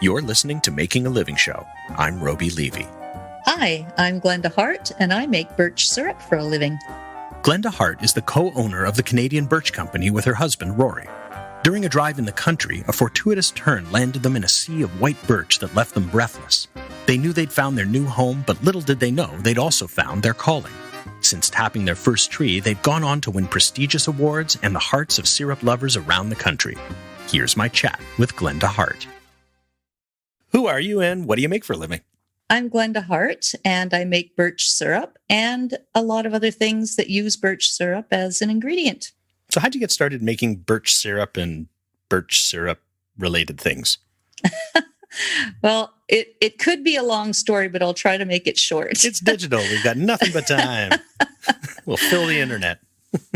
You're listening to Making a Living Show. I'm Robi Levy. Hi, I'm Glenda Hart, and I make birch syrup for a living. Glenda Hart is the co-owner of the Canadian Birch Company with her husband, Rory. During a drive in the country, a fortuitous turn landed them in a sea of white birch that left them breathless. They knew they'd found their new home, but little did they know they'd also found their calling. Since tapping their first tree, they've gone on to win prestigious awards and the hearts of syrup lovers around the country. Here's my chat with Glenda Hart. Who are you and what do you make for a living? I'm Glenda Hart, and I make birch syrup and a lot of other things that use birch syrup as an ingredient. So how'd you get started making birch syrup and birch syrup related things? Well, it could be a long story, but I'll try to make it short. It's digital. We've got nothing but time. We'll fill the internet.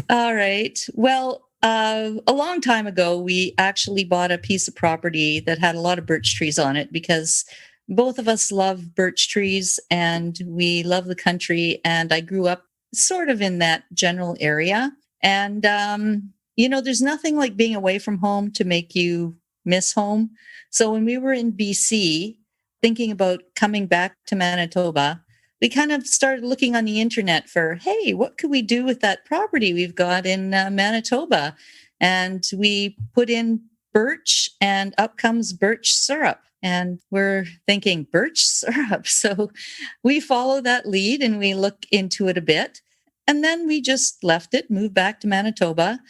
All right. Well, a long time ago, we actually bought a piece of property that had a lot of birch trees on it because both of us love birch trees and we love the country. And I grew up sort of in that general area. And, there's nothing like being away from home to make you miss home. So when we were in BC, thinking about coming back to Manitoba, we kind of started looking on the internet for, hey, what could we do with that property we've got in Manitoba? And we put in birch and up comes birch syrup. And we're thinking birch syrup. So we follow that lead and we look into it a bit. And then we just left it, moved back to Manitoba.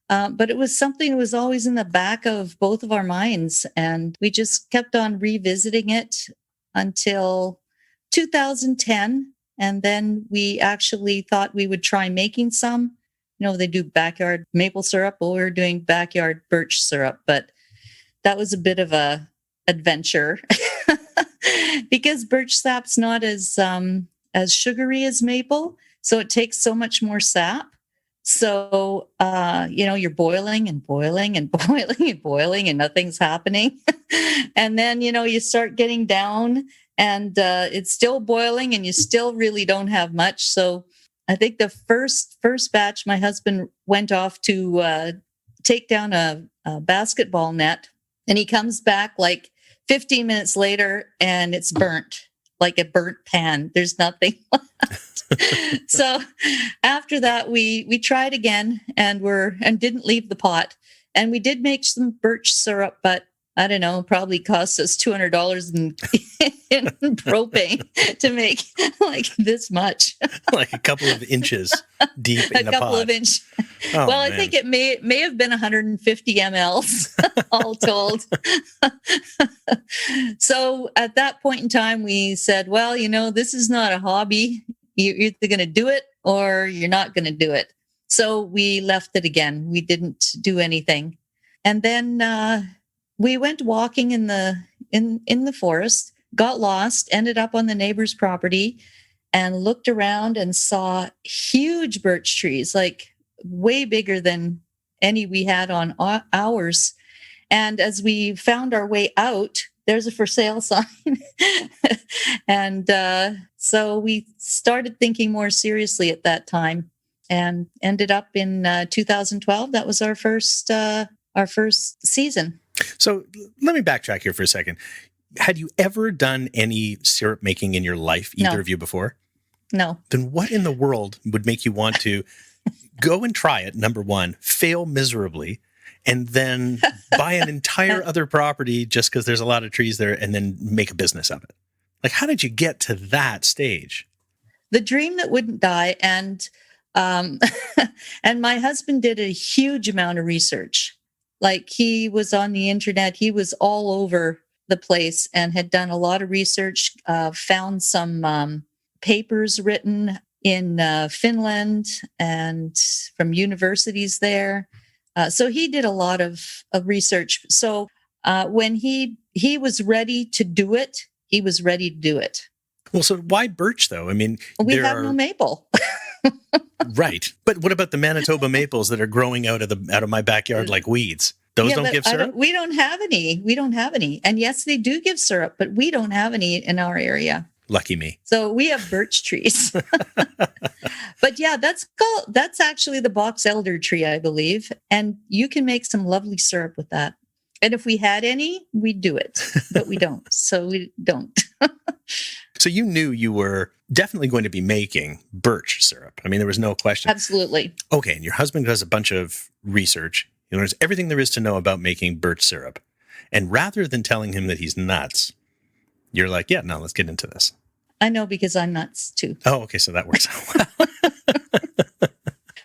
But it was something that was always in the back of both of our minds. And we just kept on revisiting it until 2010. And then we actually thought we would try making some. They do backyard maple syrup. Well, we were doing backyard birch syrup. But that was a bit of a adventure because birch sap's not as sugary as maple. So it takes so much more sap. So, you're boiling and boiling and boiling and boiling and nothing's happening. And then, you start getting down and it's still boiling and you still really don't have much. So I think the first batch, my husband went off to take down a basketball net and he comes back like 15 minutes later and it's burnt, like a burnt pan. There's nothing left. So after that, we tried again and didn't leave the pot. And we did make some birch syrup, but I don't know, probably cost us $200 in propane to make like this much. Like a couple of inches deep in the pot. A couple of inches. Oh, well, man. I think it may have been 150 mLs all told. So at that point in time, we said, well, this is not a hobby. You're either going to do it or you're not going to do it. So we left it again. We didn't do anything. And then we went walking in the forest, got lost, ended up on the neighbor's property and looked around and saw huge birch trees, like way bigger than any we had on ours. And as we found our way out, there's a for sale sign. And so we started thinking more seriously at that time and ended up in 2012. That was our first season. So let me backtrack here for a second. Had you ever done any syrup making in your life, either of you before? No. Then what in the world would make you want to go and try it, number one, fail miserably, and then buy an entire other property just because there's a lot of trees there and then make a business of it? Like, how did you get to that stage? The dream that wouldn't die. And and my husband did a huge amount of research. Like he was on the internet, he was all over the place and had done a lot of research, found some papers written in Finland and from universities there. So he did a lot of research. So when he was ready to do it, he was ready to do it. Well, so why birch, though? I mean, we have no maple. Right. But what about the Manitoba maples that are growing out of my backyard like weeds? Those don't give syrup? We don't have any. We don't have any. And yes, they do give syrup, but we don't have any in our area. Lucky me. So we have birch trees. But yeah, that's actually the box elder tree, I believe. And you can make some lovely syrup with that. And if we had any, we'd do it, but we don't. So we don't. So you knew you were definitely going to be making birch syrup. I mean, there was no question. Absolutely. Okay, and your husband does a bunch of research. He learns everything there is to know about making birch syrup. And rather than telling him that he's nuts, you're like, yeah, no, let's get into this. I know, because I'm nuts too. Oh, okay, so that works out well.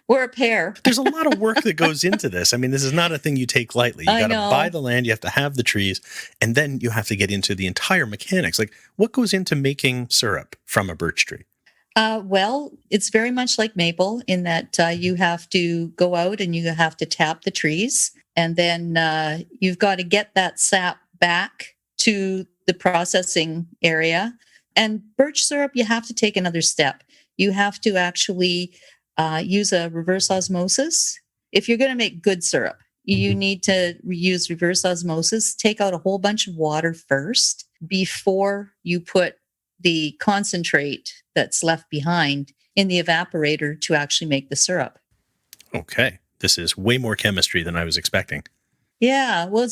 We're a pair. There's a lot of work that goes into this. I mean, this is not a thing you take lightly. You got to buy the land, you have to have the trees, and then you have to get into the entire mechanics. Like, what goes into making syrup from a birch tree? Well, it's very much like maple in that you have to go out and you have to tap the trees, and then you've got to get that sap back to the processing area. And birch syrup, you have to take another step. You have to actually use a reverse osmosis. If you're going to make good syrup, you need to use reverse osmosis. Take out a whole bunch of water first before you put the concentrate that's left behind in the evaporator to actually make the syrup. Okay. This is way more chemistry than I was expecting. Yeah, well,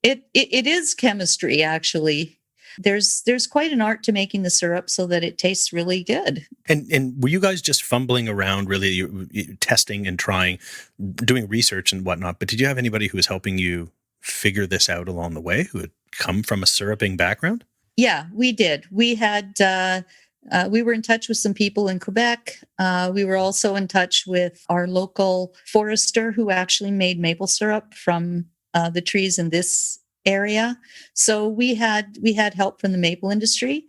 it is chemistry, actually. There's quite an art to making the syrup so that it tastes really good. And were you guys just fumbling around, really you testing and trying, doing research and whatnot? But did you have anybody who was helping you figure this out along the way, who had come from a syruping background? Yeah, we did. We had we were in touch with some people in Quebec. We were also in touch with our local forester who actually made maple syrup from the trees in this area. So we had help from the maple industry,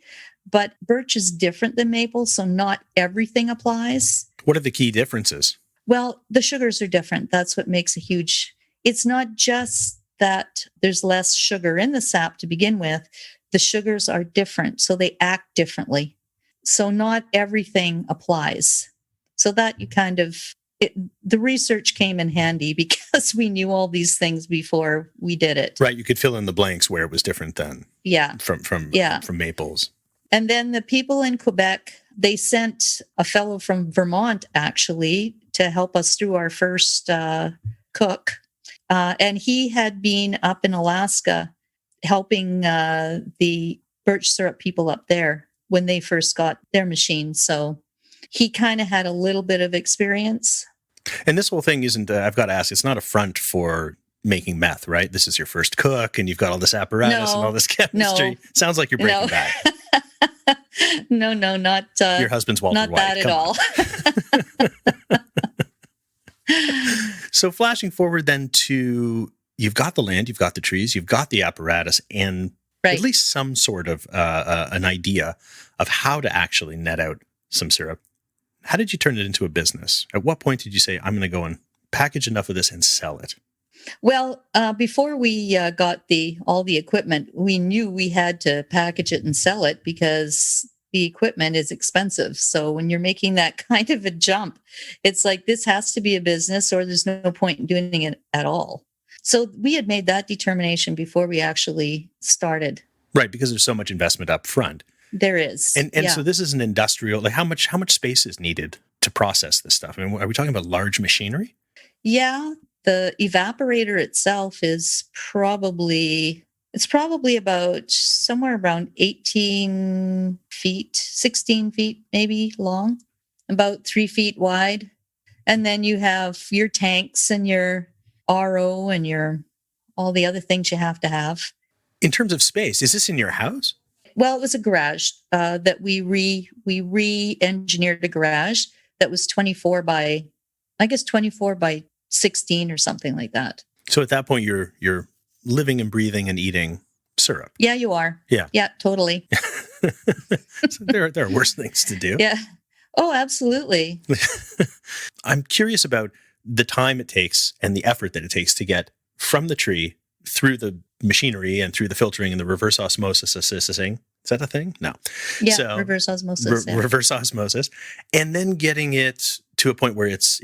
but birch is different than maple, so not everything applies. What are the key differences? Well, the sugars are different. That's what makes a huge... It's not just that there's less sugar in the sap to begin with. The sugars are different, so they act differently. So not everything applies. So that you kind of... the research came in handy because we knew all these things before we did it. Right, you could fill in the blanks where it was different than from maples. And then the people in Quebec, they sent a fellow from Vermont actually to help us through our first cook, and he had been up in Alaska helping the birch syrup people up there when they first got their machine. So he kind of had a little bit of experience. And this whole thing isn't, I've got to ask, it's not a front for making meth, right? This is your first cook and you've got all this apparatus and all this chemistry. No. Sounds like you're Breaking Bad. No, not... your husband's Walter not White. Not that at all. So flashing forward then to, you've got the land, you've got the trees, you've got the apparatus, and at least some sort of an idea of how to actually net out some syrup. How did you turn it into a business? At what point did you say, I'm going to go and package enough of this and sell it? Well, before we got all the equipment, we knew we had to package it and sell it because the equipment is expensive. So when you're making that kind of a jump, it's like, this has to be a business or there's no point in doing it at all. So we had made that determination before we actually started. Right, because there's so much investment up front. There is. And so this is an industrial, like how much space is needed to process this stuff? I mean, are we talking about large machinery? Yeah. The evaporator itself is probably about somewhere around 18 feet, 16 feet, maybe long, about 3 feet wide. And then you have your tanks and your RO and all the other things you have to have. In terms of space, is this in your house? Well, it was a garage that we re-engineered a garage that was 24 by 16 or something like that. So at that point, you're living and breathing and eating syrup. Yeah, you are. Yeah, totally. So there are worse things to do. Yeah. Oh, absolutely. I'm curious about the time it takes and the effort that it takes to get from the tree through the machinery and through the filtering and the reverse osmosis assisting. Is that a thing? No. Yeah, so, reverse osmosis. Reverse osmosis. And then getting it to a point where it's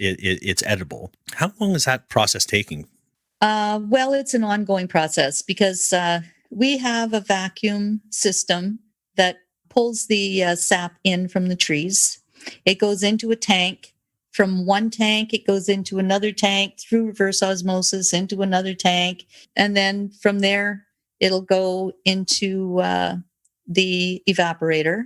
edible. How long is that process taking? Well, it's an ongoing process because we have a vacuum system that pulls the sap in from the trees. It goes into a tank. from one tank, it goes into another tank through reverse osmosis into another tank. And then from there, it'll go into the evaporator.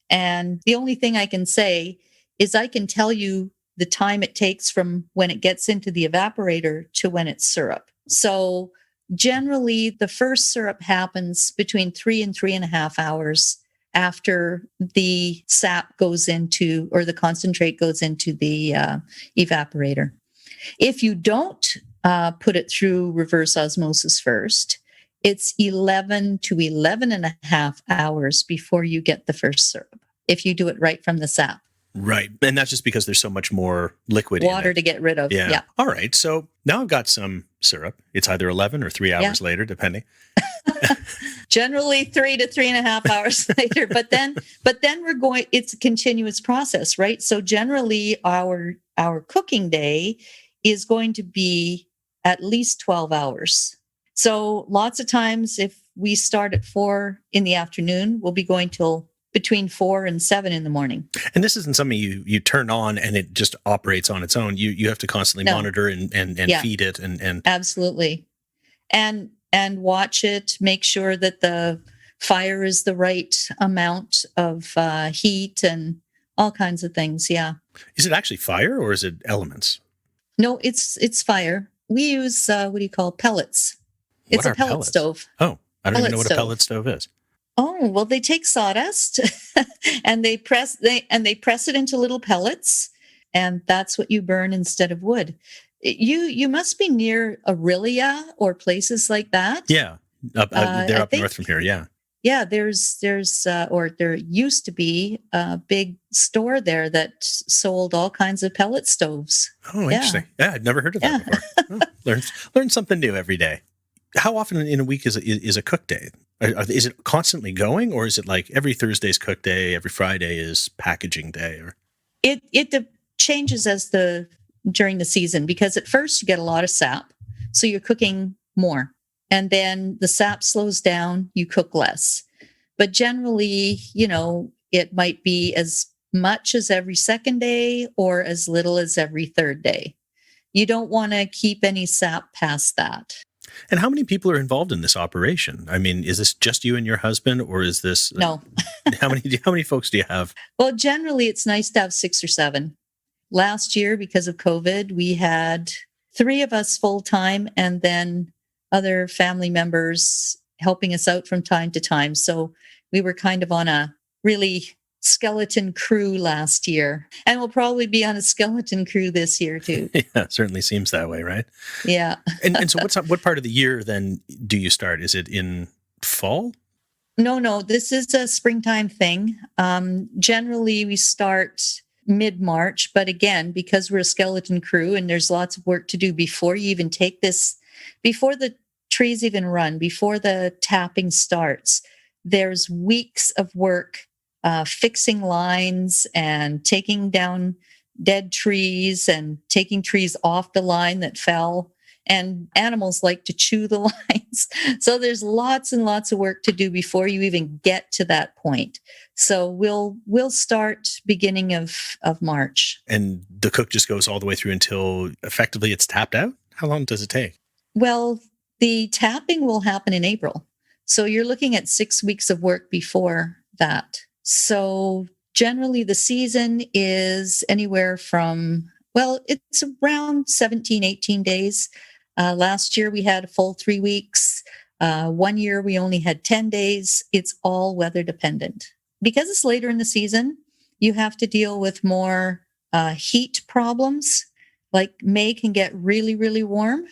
And the only thing I can say is I can tell you the time it takes from when it gets into the evaporator to when it's syrup. So generally, the first syrup happens between 3 and 3.5 hours after the sap goes into, or the concentrate goes into the evaporator. If you don't put it through reverse osmosis first, it's 11 to 11.5 hours before you get the first syrup, if you do it right from the sap. Right. And that's just because there's so much more liquid Water in it. to get rid of. Yeah. All right. So now I've got some syrup. It's either 11 or 3 hours later, depending. Generally 3 to 3.5 hours later. But then it's a continuous process, right? So generally our cooking day is going to be at least 12 hours. So lots of times if we start at 4 in the afternoon, we'll be going till between 4 and 7 in the morning. And this isn't something you turn on and it just operates on its own. You have to constantly monitor and feed it and absolutely. And watch it, make sure that the fire is the right amount of heat and all kinds of things. Yeah. Is it actually fire or is it elements? No, it's fire. We use pellets. It's a pellet stove. Oh, I don't even know what a pellet stove is. Oh, well, they take sawdust and they press it into little pellets, and that's what you burn instead of wood. You must be near Aurelia or places like that. Yeah, they're up north from here. Yeah. Yeah, there's or there used to be a big store there that sold all kinds of pellet stoves. Oh, interesting. Yeah, I'd never heard of that before. Oh, learn something new every day. How often in a week is a cook day? Is it constantly going, or is it like every Thursday's cook day, every Friday is packaging day? Or it changes during the season, because at first you get a lot of sap, so you're cooking more, and then the sap slows down, you cook less. But generally, it might be as much as every second day or as little as every third day. You don't want to keep any sap past that. And how many people are involved in this operation? I mean, is this just you and your husband, or is this no? How many folks do you have? Well, generally, it's nice to have 6 or 7. Last year, because of COVID, we had 3 of us full time, and then other family members helping us out from time to time. So we were kind of on a really skeleton crew last year, and we'll probably be on a skeleton crew this year too. Yeah, it certainly seems that way, right? Yeah. and so what part of the year then do you start? Is it in fall? No, this is a springtime thing. Generally we start mid-March, but again, because we're a skeleton crew and there's lots of work to do before you even take this, before the trees even run, before the tapping starts, there's weeks of work fixing lines and taking down dead trees and taking trees off the line that fell. And animals like to chew the lines. So there's lots and lots of work to do before you even get to that point. So we'll start beginning of March. And the cook just goes all the way through until effectively it's tapped out? How long does it take? Well, the tapping will happen in April. So you're looking at 6 weeks of work before that. So generally the season is anywhere from, it's around 17, 18 days. Last year we had a full 3 weeks. 1 year we only had 10 days. It's all weather dependent. Because it's later in the season, you have to deal with more heat problems. Like May can get really, really warm.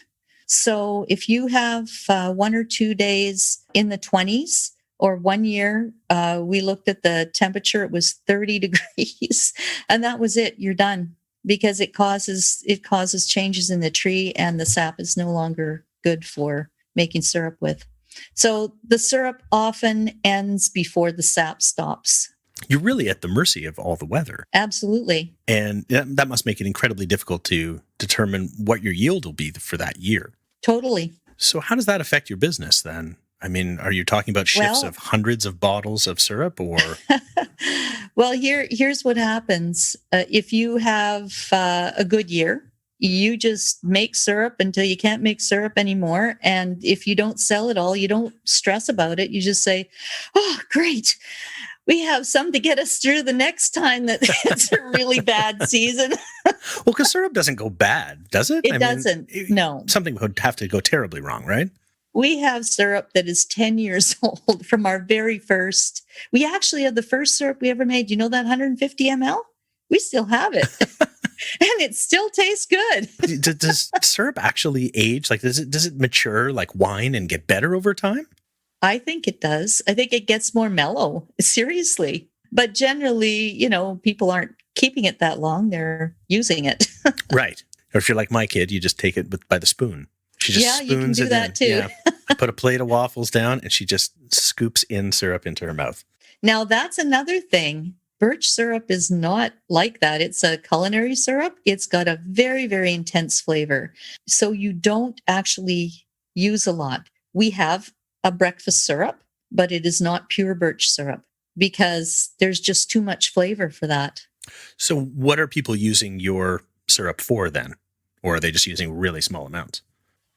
So if you have 1 or 2 days in the 20s, or 1 year, we looked at the temperature, it was 30 degrees, and that was it. You're done, because it causes changes in the tree, and the sap is no longer good for making syrup with. So the syrup often ends before the sap stops. You're really at the mercy of all the weather. Absolutely. And that must make it incredibly difficult to determine what your yield will be for that year. Totally. So how does that affect your business then? I mean, are you talking about shifts of hundreds of bottles of syrup, or? Well, here's what happens. If you have a good year, you just make syrup until you can't make syrup anymore. And if you don't sell it all, you don't stress about it. You just say, oh, great. We have some to get us through the next time that it's a really bad season. Well, because syrup doesn't go bad, does it? It doesn't. No. Something would have to go terribly wrong, right? We have syrup that is 10 years old from our very first. We actually have the first syrup we ever made. You know that 150 ml? We still have it. And it still tastes good. Does syrup actually age? Like, does it mature like wine and get better over time? I think it does. I think it gets more mellow, seriously. But generally, people aren't keeping it that long. They're using it. Right. Or if you're like my kid, you just take it by the spoon. She just spoons you can do that too. Yeah. Put a plate of waffles down and she just scoops in syrup into her mouth. Now, that's another thing. Birch syrup is not like that. It's a culinary syrup. It's got a very, very intense flavor. So you don't actually use a lot. We have a breakfast syrup, but it is not pure birch syrup because there's just too much flavor for that. So what are people using your syrup for then? Or are they just using really small amounts?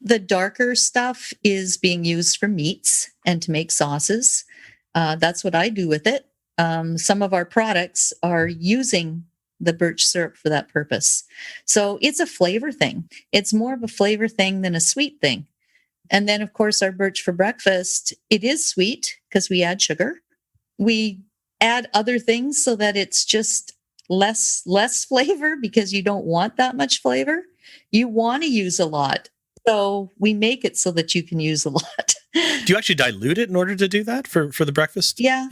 The darker stuff is being used for meats and to make sauces. That's what I do with it. Some of our products are using the birch syrup for that purpose. So it's a flavor thing. It's more of a flavor thing than a sweet thing. And then, of course, our birch for breakfast, it is sweet because we add sugar. We add other things so that it's just less flavor because you don't want that much flavor. You want to use a lot. So we make it so that you can use a lot. Do you actually dilute it in order to do that for the breakfast? Yeah,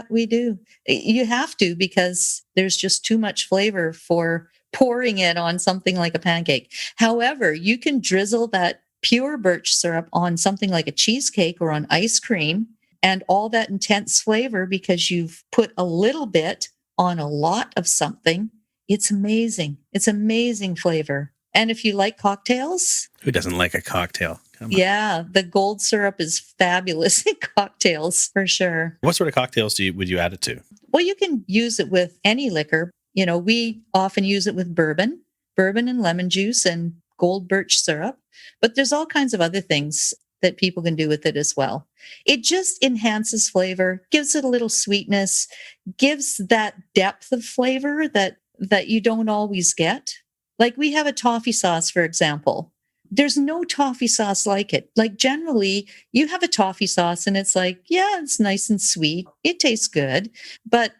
we do. You have to because there's just too much flavor for pouring it on something like a pancake. However, you can drizzle that pure birch syrup on something like a cheesecake or on ice cream and all that intense flavor because you've put a little bit on a lot of something. It's amazing. It's amazing flavor. And if you like cocktails. Who doesn't like a cocktail? Yeah, the gold syrup is fabulous in cocktails for sure. What sort of cocktails would you add it to? Well, you can use it with any liquor. We often use it with bourbon and lemon juice and gold birch syrup. But there's all kinds of other things that people can do with it as well. It just enhances flavor, gives it a little sweetness, gives that depth of flavor that you don't always get. Like we have a toffee sauce, for example. There's no toffee sauce like it. Like generally, you have a toffee sauce and it's like, yeah, it's nice and sweet. It tastes good. But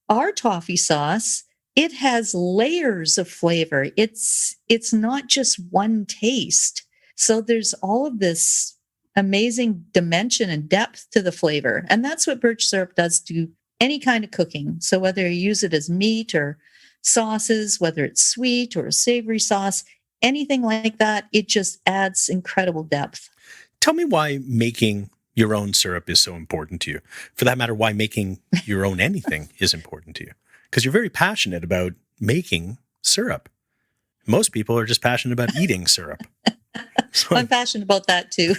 our toffee sauce, it has layers of flavor. It's not just one taste. So there's all of this amazing dimension and depth to the flavor. And that's what birch syrup does to any kind of cooking. So whether you use it as meat or sauces, whether it's sweet or a savory sauce, anything like that, it just adds incredible depth. Tell me why making your own syrup is so important to you. For that matter, why making your own anything is important to you. Because you're very passionate about making syrup. Most people are just passionate about eating syrup. So I'm passionate about that too.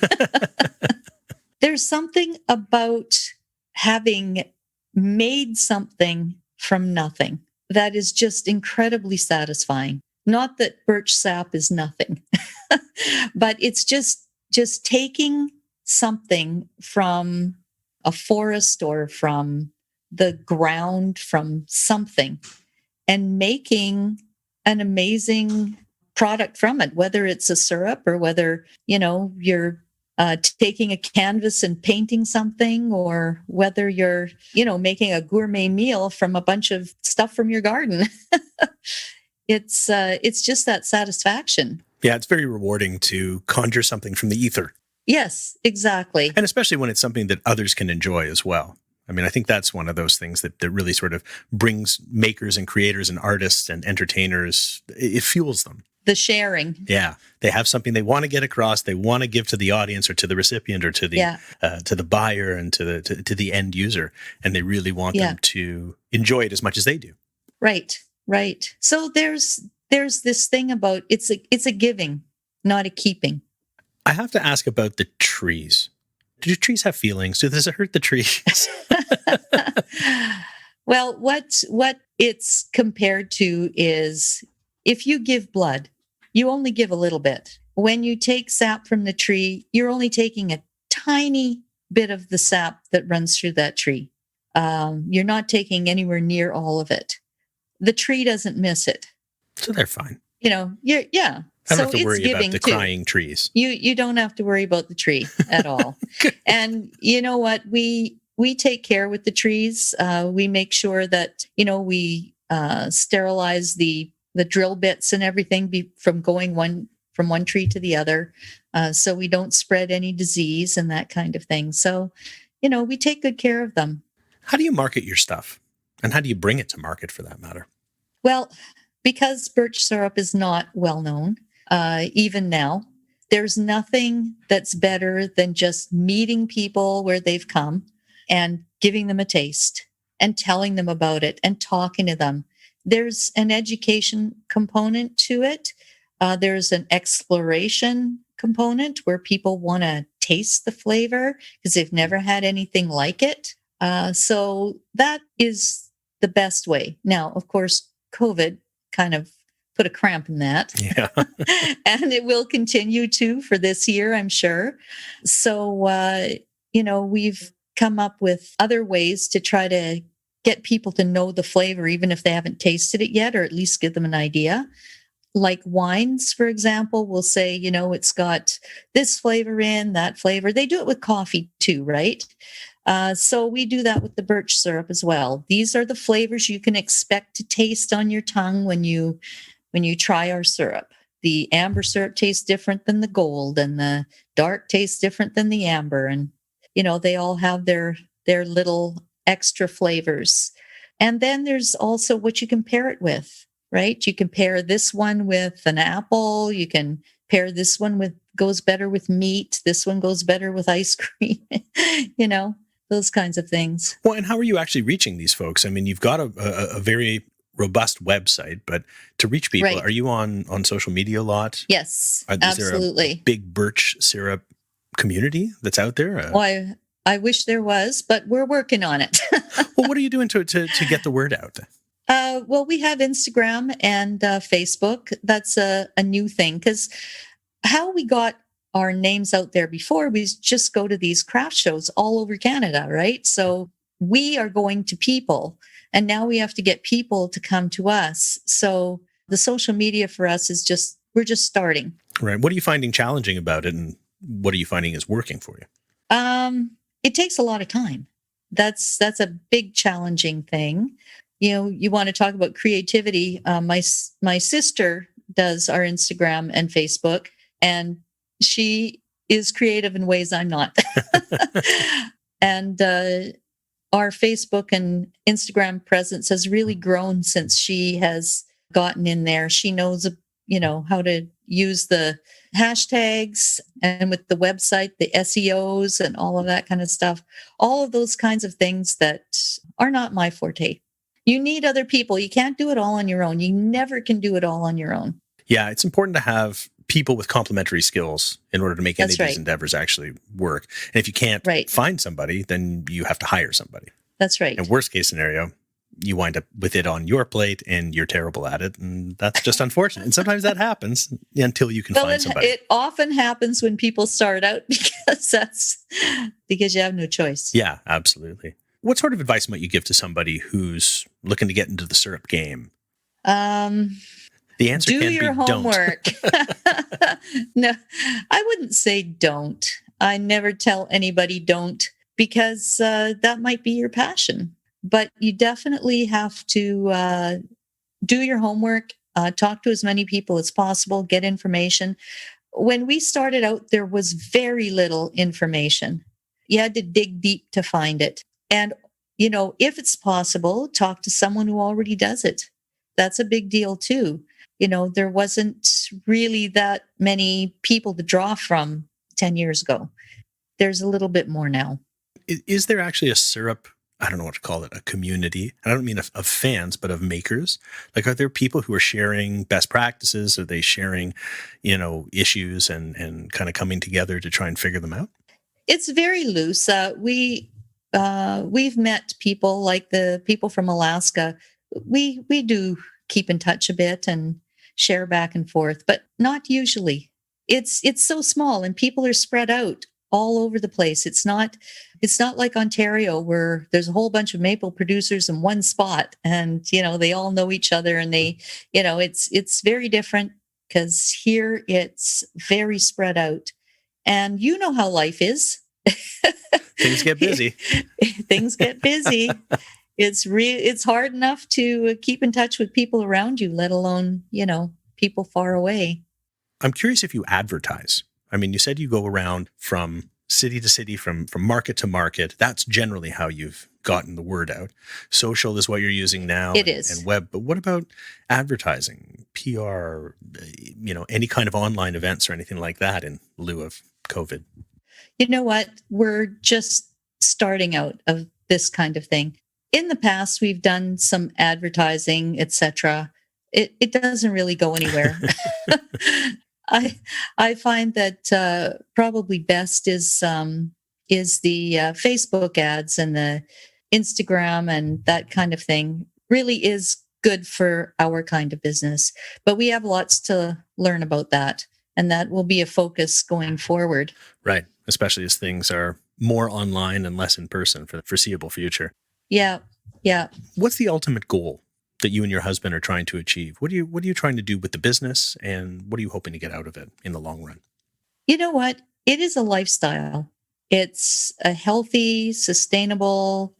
There's something about having made something from nothing that is just incredibly satisfying. Not that birch sap is nothing, but it's just taking something from a forest or from the ground, from something, and making an amazing product from it, whether it's a syrup or whether, you're taking a canvas and painting something, or whether you're, making a gourmet meal from a bunch of stuff from your garden. It's just that satisfaction. Yeah, it's very rewarding to conjure something from the ether. Yes, exactly. And especially when it's something that others can enjoy as well. I mean, I think that's one of those things that really sort of brings makers and creators and artists and entertainers, it fuels them. The sharing. Yeah. They have something they want to get across. They want to give to the audience or to the recipient or to the buyer and to the end user. And they really want them to enjoy it as much as they do. Right. So there's this thing about it's a giving, not a keeping. I have to ask about the trees. Do trees have feelings? Does it hurt the trees? Well, what it's compared to is if you give blood, you only give a little bit. When you take sap from the tree, you're only taking a tiny bit of the sap that runs through that tree. You're not taking anywhere near all of it. The tree doesn't miss it. So they're fine. Yeah. I don't So have to it's worry about giving the too. crying trees. You don't have to worry about the tree at all. And you know what? We take care with the trees. We make sure that we sterilize the drill bits and everything from going from one tree to the other, so we don't spread any disease and that kind of thing. So, we take good care of them. How do you market your stuff, and how do you bring it to market, for that matter? Well, because birch syrup is not well known, even now, there's nothing that's better than just meeting people where they've come and giving them a taste and telling them about it and talking to them. There's an education component to it. There's an exploration component where people want to taste the flavor because they've never had anything like it. So that is the best way. Now, of course, COVID kind of put a cramp in that. Yeah. And it will continue to for this year, I'm sure. So, we've come up with other ways to try to get people to know the flavor, even if they haven't tasted it yet, or at least give them an idea. Like wines, for example, we'll say, it's got this flavor in, that flavor. They do it with coffee too, right? So we do that with the birch syrup as well. These are the flavors you can expect to taste on your tongue when you try our syrup. The amber syrup tastes different than the gold, and the dark tastes different than the amber. And, they all have their little extra flavors. And then there's also what you can pair it with, right? You can pair this one with an apple. You can pair this one goes better with meat. This one goes better with ice cream, those kinds of things. Well, and how are you actually reaching these folks? I mean, you've got a very robust website, but to reach people, Right. Are you on social media a lot? Yes, Is absolutely. there a big birch syrup community that's out there? Well, I wish there was, but we're working on it. Well, what are you doing to get the word out? Well, we have Instagram and Facebook. That's a new thing, because how we got our names out there before, we just go to these craft shows all over Canada, right? So we are going to people, and now we have to get people to come to us. So the social media for us is we're just starting. Right. What are you finding challenging about it, and what are you finding is working for you? It takes a lot of time. That's a big challenging thing. You want to talk about creativity. My sister does our Instagram and Facebook, and she is creative in ways I'm not. And our Facebook and Instagram presence has really grown since she has gotten in there. She knows, how to use the hashtags, and with the website, the SEOs and all of that kind of stuff. All of those kinds of things that are not my forte. You need other people. You can't do it all on your own. You never can do it all on your own. Yeah, it's important to have people with complementary skills in order to make any of these endeavors actually work. And if you can't find somebody, then you have to hire somebody. That's right. And worst case scenario, you wind up with it on your plate and you're terrible at it. And that's just unfortunate. And sometimes that happens until you can find somebody. It often happens when people start out because you have no choice. Yeah, absolutely. What sort of advice might you give to somebody who's looking to get into the syrup game? The answer do can your be homework. No, I wouldn't say don't. I never tell anybody don't, because that might be your passion. But you definitely have to do your homework, talk to as many people as possible, get information. When we started out, there was very little information. You had to dig deep to find it. And, if it's possible, talk to someone who already does it. That's a big deal too. There wasn't really that many people to draw from 10 years ago. There's a little bit more now. Is there actually a syrup, I don't know what to call it, a community? I don't mean of fans, but of makers. Like, are there people who are sharing best practices? Are they sharing, issues and kind of coming together to try and figure them out? It's very loose. we've met people like the people from Alaska. We do keep in touch a bit and share back and forth, but not usually. It's so small and people are spread out all over the place. It's not like Ontario where there's a whole bunch of maple producers in one spot and, they all know each other and they, it's very different because here it's very spread out. And you know how life is. Things get busy. Things get busy. It's hard enough to keep in touch with people around you, let alone, people far away. I'm curious if you advertise. I mean, you said you go around from city to city, from market to market. That's generally how you've gotten the word out. Social is what you're using now. It is. And web. But what about advertising, PR, any kind of online events or anything like that in lieu of COVID? You know what? We're just starting out of this kind of thing. In the past, we've done some advertising, etc. It doesn't really go anywhere. I find that probably best is the Facebook ads and the Instagram and that kind of thing really is good for our kind of business. But we have lots to learn about that. And that will be a focus going forward. Right. Especially as things are more online and less in person for the foreseeable future. Yeah. Yeah. What's the ultimate goal that you and your husband are trying to achieve? What are you trying to do with the business, and what are you hoping to get out of it in the long run? You know what? It is a lifestyle. It's a healthy, sustainable,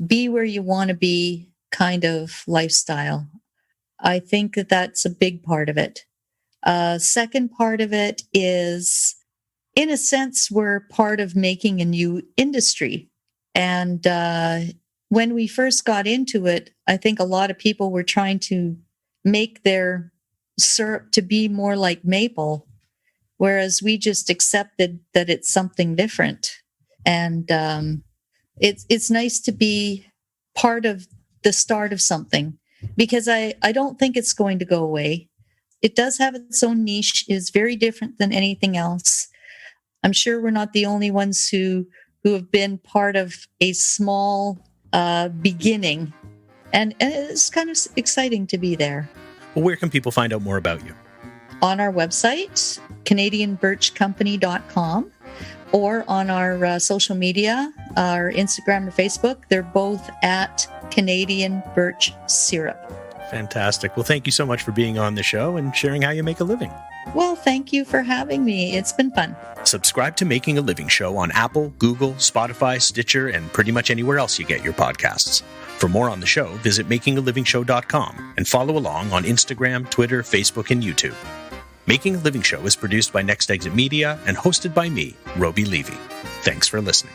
be where you want to be kind of lifestyle. I think that that's a big part of it. Second part of it is, in a sense, we're part of making a new industry. And when we first got into it, I think a lot of people were trying to make their syrup to be more like maple, whereas we just accepted that it's something different. And it's nice to be part of the start of something, because I don't think it's going to go away. It does have its own niche, is very different than anything else. I'm sure we're not the only ones who have been part of a small beginning. And it's kind of exciting to be there. Well, where can people find out more about you? On our website, CanadianBirchCompany.com, or on our social media, our Instagram or Facebook. They're both at Canadian Birch Syrup. Fantastic. Well, thank you so much for being on the show and sharing how you make a living. Well, thank you for having me. It's been fun. Subscribe to Making a Living Show on Apple, Google, Spotify, Stitcher, and pretty much anywhere else you get your podcasts. For more on the show, visit makingalivingshow.com and follow along on Instagram, Twitter, Facebook, and YouTube. Making a Living Show is produced by Next Exit Media and hosted by me, Robi Levy. Thanks for listening.